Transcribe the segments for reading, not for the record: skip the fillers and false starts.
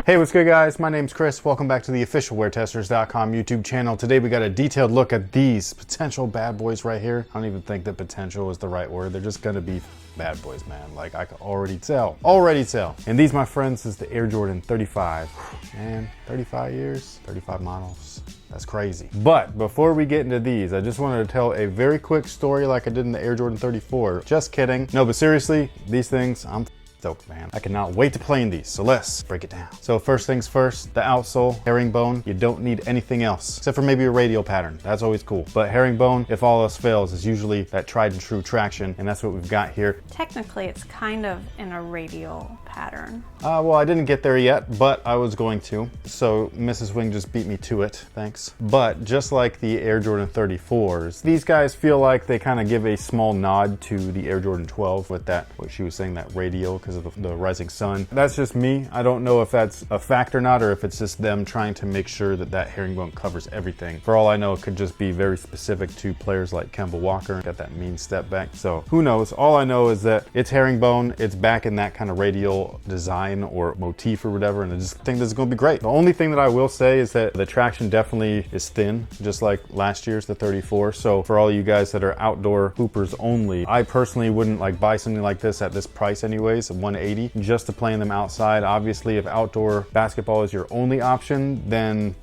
Hey, what's good guys? My name's Chris. Welcome back to the official WearTesters.com YouTube channel. Today we got a detailed look at these potential bad boys right here. I don't even think that potential is the right word. They're just gonna be bad boys, man. Like, I can already tell. And these, my friends, is the Air Jordan 35. Man, 35 years, 35 models. That's crazy. But before we get into these, I just wanted to tell a very quick story like I did in the Air Jordan 34. Just kidding. No, but seriously, these things, I'm stoked, man. I cannot wait to play in these, so let's break it down. So first things first, the outsole, herringbone. You don't need anything else, except for maybe a radial pattern. That's always cool. But herringbone, if all else fails, is usually that tried and true traction, and that's what we've got here. Technically, it's kind of in a radial pattern. Well, I didn't get there yet, but I was going to. So Mrs. Wing just beat me to it, thanks. But just like the Air Jordan 34s, these guys feel like they kind of give a small nod to the Air Jordan 12 with that, what she was saying, that radial, because of the rising sun. That's just me. I don't know if that's a fact or not, or if it's just them trying to make sure that that herringbone covers everything. For all I know, it could just be very specific to players like Kemba Walker. Got that mean step back. So who knows? All I know is that it's herringbone. It's back in that kind of radial design or motif or whatever, and I just think this is going to be great. The only thing that I will say is that the traction definitely is thin, just like last year's, the 34. So for all you guys that are outdoor hoopers only, I personally wouldn't like buy something like this at this price anyways, 180, just to play in them outside. Obviously, if outdoor basketball is your only option, then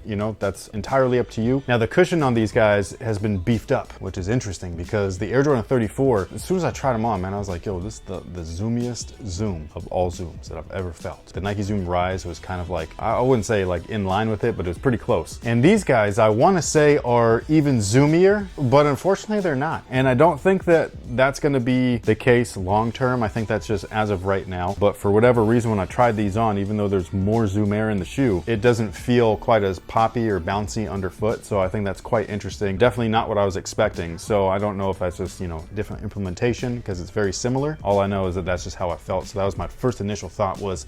you know, that's entirely up to you. Now, the cushion on these guys has been beefed up, which is interesting because the Air Jordan 34, as soon as I tried them on, man, I was like, yo, this is the zoomiest zoom of all zooms that I've ever felt. The Nike Zoom Rise was kind of like, I wouldn't say like in line with it, but it was pretty close. And these guys, I want to say, are even zoomier, but unfortunately they're not. And I don't think that that's going to be the case long term. I think that's just as of right now. But for whatever reason, when I tried these on, even though there's more zoom air in the shoe, it doesn't feel quite as poppy or bouncy underfoot. So I think that's quite interesting. Definitely not what I was expecting. So I don't know if that's just, you know, different implementation because it's very similar. All I know is that that's just how I felt. So that was my first initial thought was,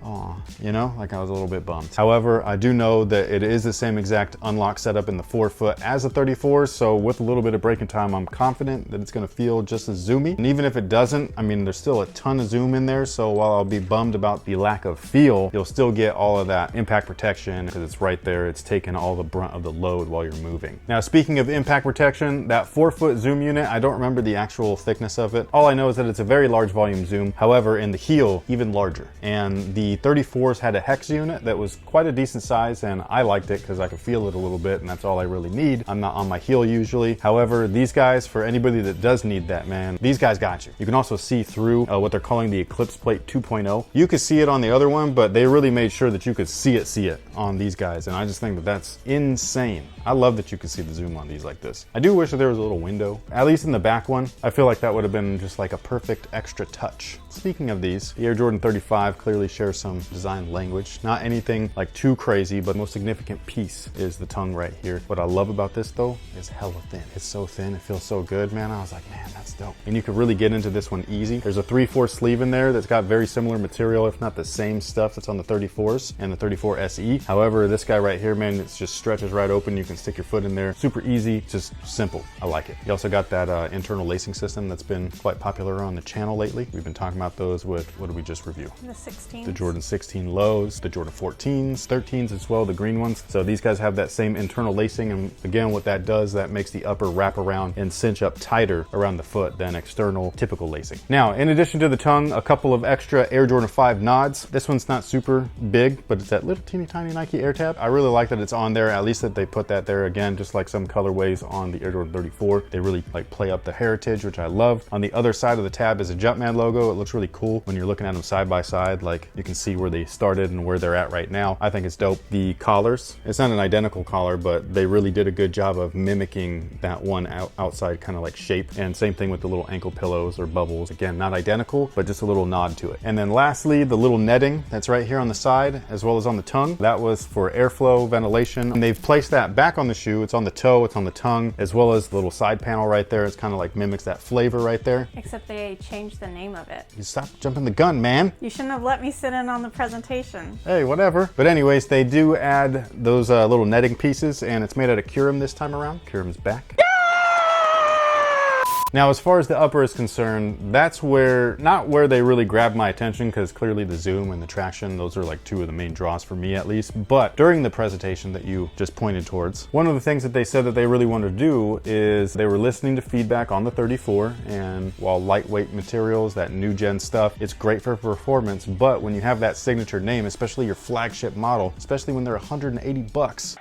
oh, you know, like I was a little bit bummed. However, I do know that it is the same exact unlock setup in the 4-foot as the 34. So with a little bit of braking time, I'm confident that it's going to feel just as zoomy. And even if it doesn't, I mean, there's still a ton of zoom in there. So while I'll be bummed about the lack of feel, you'll still get all of that impact protection because it's right there. It's taking all the brunt of the load while you're moving. Now, speaking of impact protection, that 4-foot zoom unit, I don't remember the actual thickness of it. All I know is that it's a very large volume zoom. However, in the heel, even larger. And the 34s had a hex unit that was quite a decent size, and I liked it because I could feel it a little bit, and that's all I really need. I'm not on my heel usually. However, these guys, for anybody that does need that, man, these guys got you. You can also see through what they're calling the Eclipse plate 2.0. You could see it on the other one, but they really made sure that you could see it on these guys, and I just think that that's insane. I love that you can see the zoom on these like this. I do wish that there was a little window, at least in the back one. I feel like that would have been just like a perfect extra touch. Speaking of these, the Air Jordan 35 clearly shares some design language. Not anything like too crazy, but the most significant piece is the tongue right here. What I love about this though is hella thin. It's so thin, it feels so good, man. I was like, man, that's dope. And you can really get into this one easy. There's a 3/4 sleeve in there that's got very similar material, if not the same stuff that's on the 34s and the 34 SE. However, this guy right here, man, it just stretches right open. You can stick your foot in there. Super easy, just simple. I like it. You also got that internal lacing system that's been quite popular on the channel lately. We've been talking about those with, what did we just review? The 16s. The Jordan 16 lows, the Jordan 14s, 13s as well, the green ones. So these guys have that same internal lacing, and again, what that does, that makes the upper wrap around and cinch up tighter around the foot than external typical lacing. Now, in addition to the tongue, a couple of extra Air Jordan 5 nods. This one's not super big, but it's that little teeny tiny Nike Air tab. I really like that it's on there, at least that they put that there. Again, just like some colorways on the Air Jordan 34, they really like play up the heritage, which I love. On the other side of the tab is a Jumpman logo. It looks really cool when you're looking at them side by side. Like you can see where they started and where they're at right now. I think it's dope. The collars, it's not an identical collar, but they really did a good job of mimicking that one outside kind of like shape. And same thing with the little ankle pillows or bubbles. Again, not identical, but just a little nod to it. And then lastly, the little netting that's right here on the side, as well as on the tongue. That was for airflow, ventilation. And they've placed that back on the shoe. It's on the toe, it's on the tongue, as well as the little side panel right there. It's kind of like mimics that flavor right there. Except they changed the name of it. You stop jumping the gun, man. You shouldn't have let me sit in on the presentation. Hey, whatever. But anyways, they do add those little netting pieces, and it's made out of Curum this time around. Curum's back. Now, as far as the upper is concerned, that's where, not where they really grabbed my attention, because clearly the zoom and the traction, those are like two of the main draws for me at least. But during the presentation that you just pointed towards, one of the things that they said that they really wanted to do is they were listening to feedback on the 34, and while lightweight materials, that new gen stuff, it's great for performance, but when you have that signature name, especially your flagship model, especially when they're 180 bucks,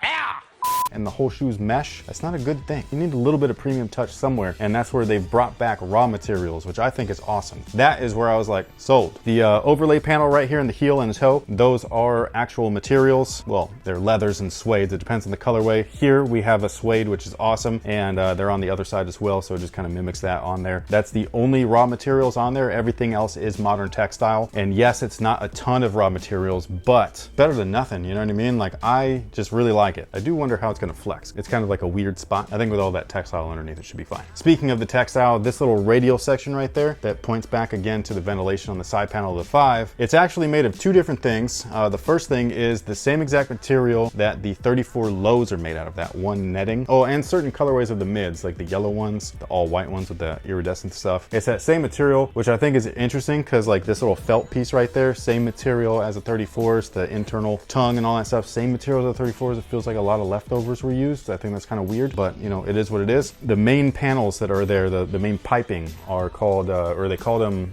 and the whole shoe's mesh, that's not a good thing. You need a little bit of premium touch somewhere, and that's where they've brought back raw materials, which I think is awesome. That is where I was like, sold. The overlay panel right here in the heel and toe, those are actual materials. Well, they're leathers and suede. It depends on the colorway. Here we have a suede, which is awesome, and they're on the other side as well, so it just kind of mimics that on there. That's the only raw materials on there. Everything else is modern textile, and yes, it's not a ton of raw materials, but better than nothing, you know what I mean? Like, I just really like it. I do wonder how it's gonna flex. It's kind of like a weird spot. I think with all that textile underneath, it should be fine. Speaking of the textile, this little radial section right there that points back again to the ventilation on the side panel of the 5, it's actually made of two different things. The first thing is the same exact material that the 34 lows are made out of, that one netting. Oh, and certain colorways of the mids, like the yellow ones, the all white ones with the iridescent stuff. It's that same material, which I think is interesting because like this little felt piece right there, same material as the 34s, the internal tongue and all that stuff, same material as the 34s. It feels like a lot of leftovers were used. I think that's kind of weird, but you know, it is what it is. The main panels that are there, the main piping are called, or they call them,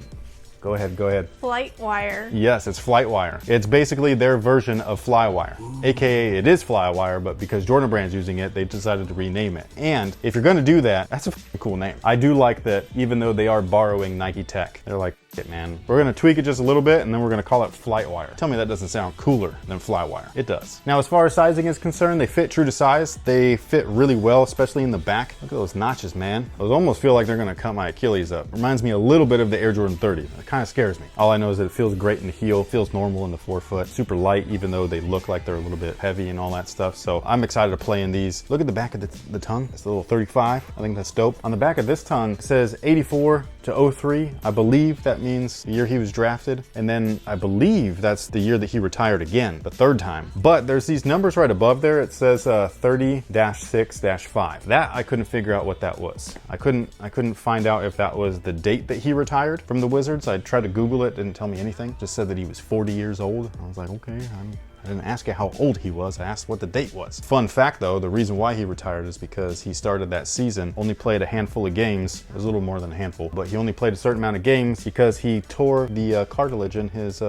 go ahead. Flight wire. Yes, it's flight wire. It's basically their version of fly wire, AKA it is fly wire, but because Jordan Brand's using it, they decided to rename it. And if you're gonna do that, that's a cool name. I do like that even though they are borrowing Nike tech, they're like, it, man. We're gonna tweak it just a little bit and then we're gonna call it flight wire. Tell me that doesn't sound cooler than fly wire. It does. Now, as far as sizing is concerned, they fit true to size. They fit really well, especially in the back. Look at those notches, man. Those almost feel like they're gonna cut my Achilles up. Reminds me a little bit of the Air Jordan 30. It kind of scares me. All I know is that it feels great in the heel, feels normal in the forefoot, super light, even though they look like they're a little bit heavy and all that stuff. So I'm excited to play in these. Look at the back of the tongue. It's a little 35. I think that's dope. On the back of this tongue, it says 84 to 03. I believe that means the year he was drafted. And then I believe that's the year that he retired again, the third time. But there's these numbers right above there. It says 30-6-5. That I couldn't figure out what that was. I couldn't find out if that was the date that he retired from the Wizards. I tried to Google it, didn't tell me anything. Just said that he was 40 years old. I was like, okay, I didn't ask you how old he was. I asked what the date was. Fun fact though, the reason why he retired is because he started that season, only played a handful of games. It was a little more than a handful, but he only played a certain amount of games because he tore the cartilage in his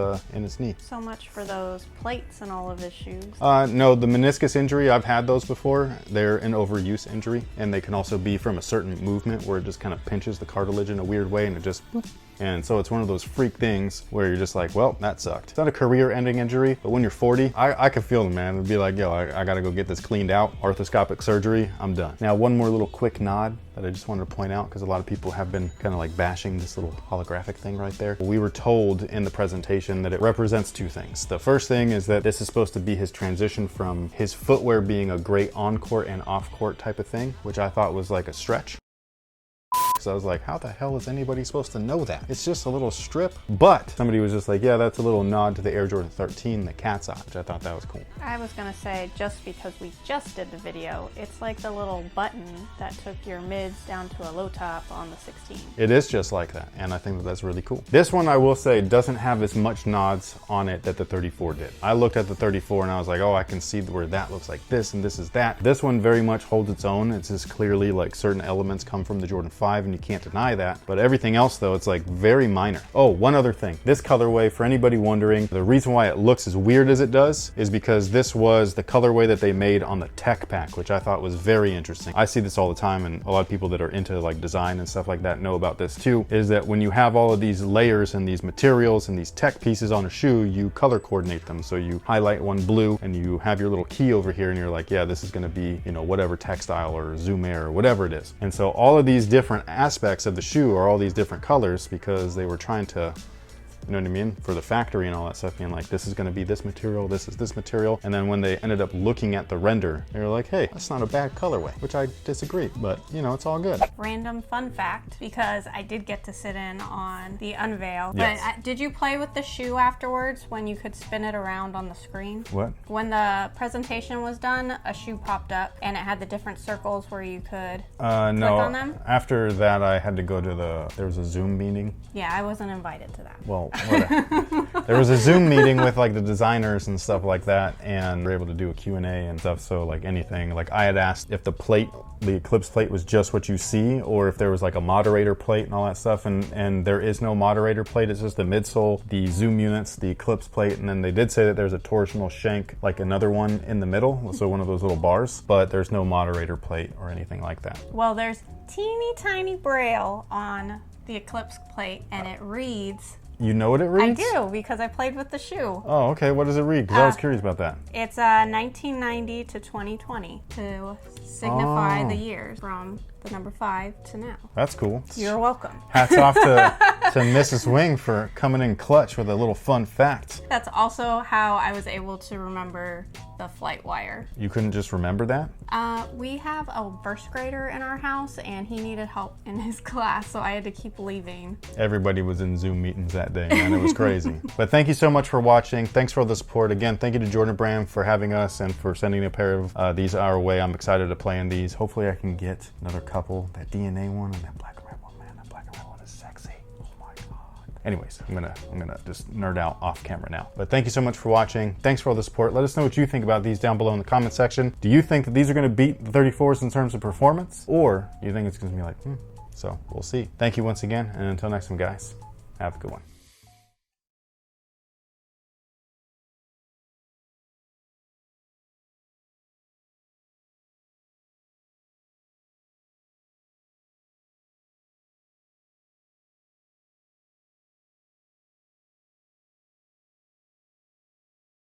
knee. So much for those plates in all of his shoes. No, the meniscus injury, I've had those before. They're an overuse injury, and they can also be from a certain movement where it just kind of pinches the cartilage in a weird way and it just boop. And so it's one of those freak things where you're just like, well, that sucked. It's not a career-ending injury, but when you're 40, I could feel it, man. It'd be like, yo, I gotta go get this cleaned out. Arthroscopic surgery, I'm done. Now, one more little quick nod that I just wanted to point out because a lot of people have been kind of like bashing this little holographic thing right there. We were told in the presentation that it represents two things. The first thing is that this is supposed to be his transition from his footwear being a great on-court and off-court type of thing, which I thought was like a stretch. So I was like, how the hell is anybody supposed to know that? It's just a little strip. But somebody was just like, yeah, that's a little nod to the Air Jordan 13, the cat's eye, which I thought that was cool. I was gonna say, just because we just did the video, it's like the little button that took your mids down to a low top on the 16. It is just like that, and I think that that's really cool. This one, I will say, doesn't have as much nods on it that the 34 did. I looked at the 34 and I was like, oh, I can see where that looks like this and this is that. This one very much holds its own. It's just clearly like certain elements come from the Jordan 5 and you can't deny that. But everything else though, it's like very minor. Oh, one other thing. This colorway, for anybody wondering, the reason why it looks as weird as it does is because this was the colorway that they made on the tech pack, which I thought was very interesting. I see this all the time, and a lot of people that are into like design and stuff like that know about this too, is that when you have all of these layers and these materials and these tech pieces on a shoe, you color coordinate them. So you highlight one blue and you have your little key over here and you're like, yeah, this is gonna be, you know, whatever textile or Zoom Air or whatever it is. And so all of these different aspects of the shoe are all these different colors because they were trying to You know what I mean? For the factory and all that stuff, being like, this is gonna be this material, this is this material. And then when they ended up looking at the render, they were like, hey, that's not a bad colorway, which I disagree, but you know, it's all good. Random fun fact, because I did get to sit in on the unveil. Yes. But did you play with the shoe afterwards when you could spin it around on the screen? What? When the presentation was done, a shoe popped up and it had the different circles where you could click on them. After that, I had to go to there was a Zoom meeting. Yeah, I wasn't invited to that. Well, there was a Zoom meeting with like the designers and stuff like that, and we were able to do a Q&A and stuff. So like anything, like I had asked if the Eclipse plate was just what you see, or if there was like a moderator plate and all that stuff, and there is no moderator plate. It's just the midsole, the zoom units, the Eclipse plate, and then they did say that there's a torsional shank, like another one in the middle, so one of those little bars, but there's no moderator plate or anything like that. Well, there's teeny tiny braille on the Eclipse plate, and it reads... You know what it reads? I do, because I played with the shoe. Oh, okay. What does it read? Because I was curious about that. It's 1990 to 2020 to signify the years from the number 5 to now. That's cool. You're welcome. Hats off to Mrs. Wing for coming in clutch with a little fun fact. That's also how I was able to remember the flight wire. You couldn't just remember that? We have a first grader in our house, and he needed help in his class, so I had to keep leaving. Everybody was in Zoom meetings that day, and it was crazy. But thank you so much for watching. Thanks for all the support. Again, thank you to Jordan Brand for having us and for sending a pair of these our way. I'm excited to play in these. Hopefully I can get another couple. That DNA one and that black and red one, man. That black and red one is sexy. Oh my God. Anyways, I'm gonna just nerd out off camera now. But thank you so much for watching. Thanks for all the support. Let us know what you think about these down below in the comment section. Do you think that these are gonna beat the 34s in terms of performance? Or do you think it's gonna be like, So we'll see. Thank you once again, and until next time, guys, have a good one.